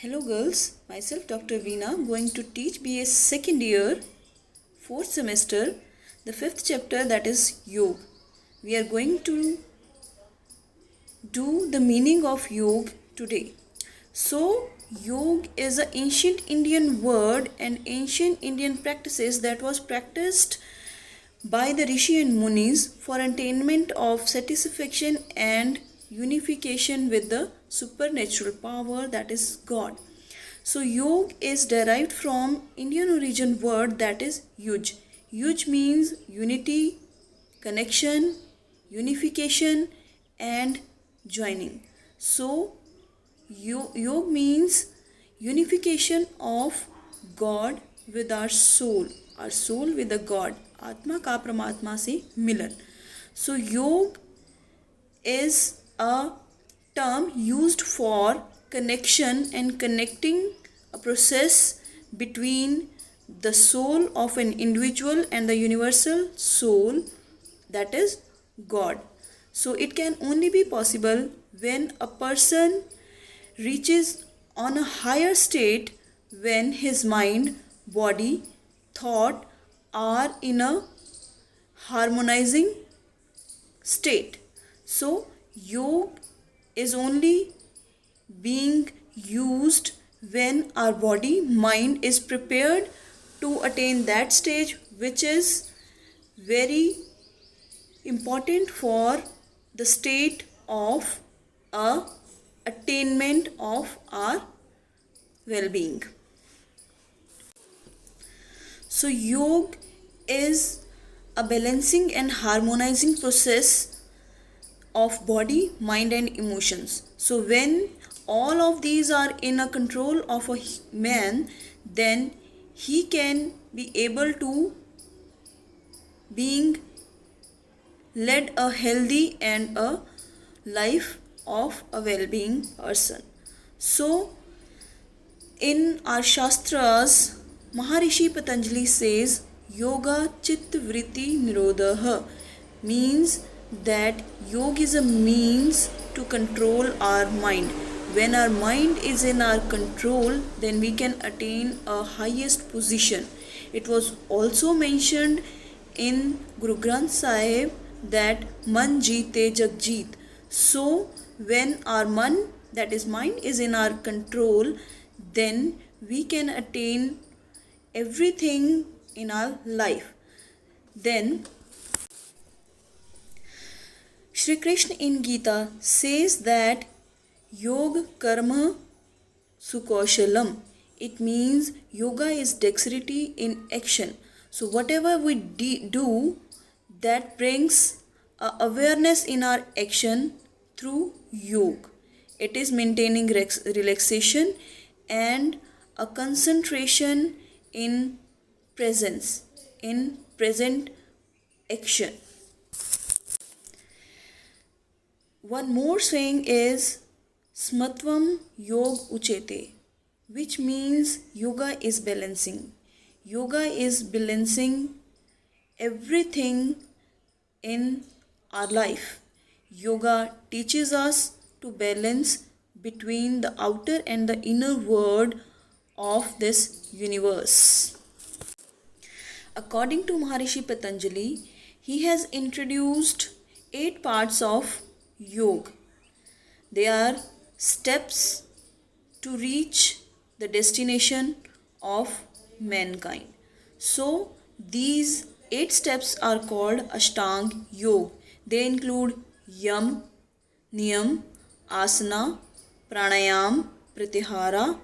Hello girls, myself Dr. Veena going to teach BA second year, fourth semester, the fifth chapter, that is Yoga. We are going to do the meaning of Yoga today. So Yoga is an ancient Indian word and ancient Indian practices that was practiced by the Rishi and Munis for attainment of satisfaction and unification with the supernatural power, that is God. So yoga is derived from Indian origin word, that is yuj. Yuj means unity, connection, unification and joining. So yoga means unification of God with our soul with the God, आत्मा का परमात्मा से मिलन. So योग is a term used for connection and connecting a process between the soul of an individual and the universal soul, that is God. So it can only be possible when a person reaches on a higher state, when his mind, body, thought are in a harmonizing state. So yoga is only being used when our body, mind is prepared to attain that stage, which is very important for the state of attainment of our well-being. So yoga is a balancing and harmonizing process of body, mind and emotions. So when all of these are in a control of a man, then he can be able to being led a healthy and a life of a well-being person. So in our Shastras, Maharishi Patanjali says Yoga Chitta Vritti Nirodha, means that yoga is a means to control our mind. When our mind is in our control, then we can attain a highest position. It was also mentioned in Guru Granth Sahib that man jeete jag jeet. So when our man, that is mind, is in our control, then we can attain everything in our life. Then Shri Krishna in Gita says that Yoga Karma Sukaushalam. It means yoga is dexterity in action. So whatever we do, that brings awareness in our action through yoga. It is maintaining relaxation and a concentration in presence, in present action. One more saying is Smatvam Yog Uchete, which means yoga is balancing. Yoga is balancing everything in our life. Yoga teaches us to balance between the outer and the inner world of this universe. According to Maharishi Patanjali, he has introduced 8 parts of yoga. They are steps to reach the destination of mankind. So these 8 steps are called Ashtanga Yoga. They include Yam, Niyam, Asana, Pranayam, Pratyahara,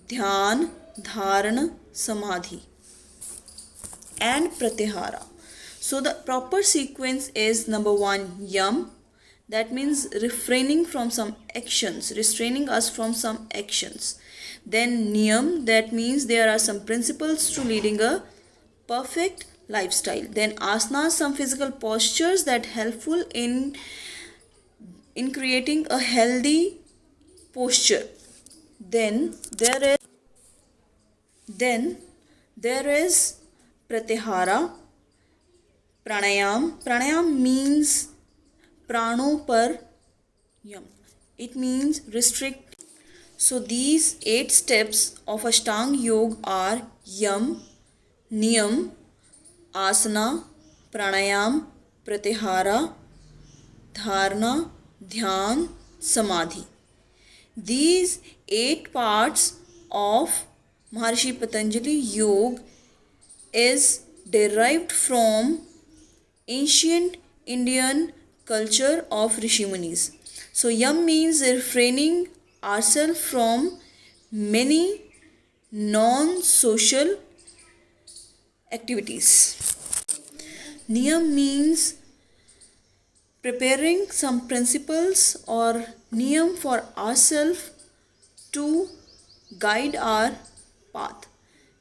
Dhyan, Dharana, Samadhi and Pratyahara. So the proper sequence is number 1 Yam, that means refraining from some actions, restraining us from some actions. Then Niyam, that means there are some principles to leading a perfect lifestyle. Then Asana, some physical postures that helpful in creating a healthy posture. Then there is Pratyahara, Pranayam. Pranayam means prano par yam. It means restrict. So these 8 steps of Ashtanga Yoga are Yam, Niyam, Asana, Pranayam, Pratyahara, Dharana, Dhyan, Samadhi. These 8 parts of Maharishi Patanjali Yoga is derived from ancient Indian culture of Rishi Munis. So Yam means refraining ourselves from many non-social activities. Niyam means preparing some principles or niyam for ourselves to guide our path.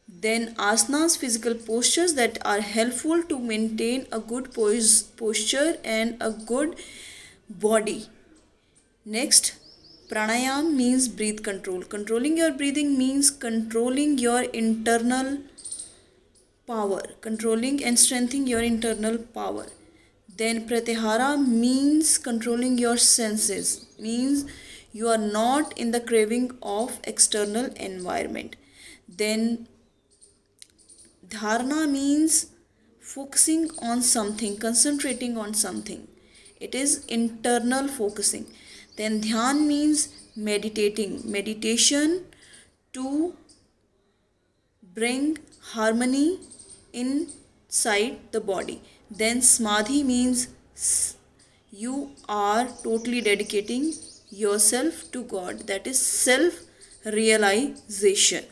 Then asanas, physical postures that are helpful to maintain a good posture and a good body. Next, pranayam means breath control. Controlling your breathing means controlling your internal power, controlling and strengthening your internal power. Then pratyahara means controlling your senses, means you are not in the craving of external environment. Then dharana means focusing on something, concentrating on something. It is internal focusing. Then dhyan means meditating, meditation to bring harmony inside the body. Then samadhi means you are totally dedicating yourself to God, that is self realization.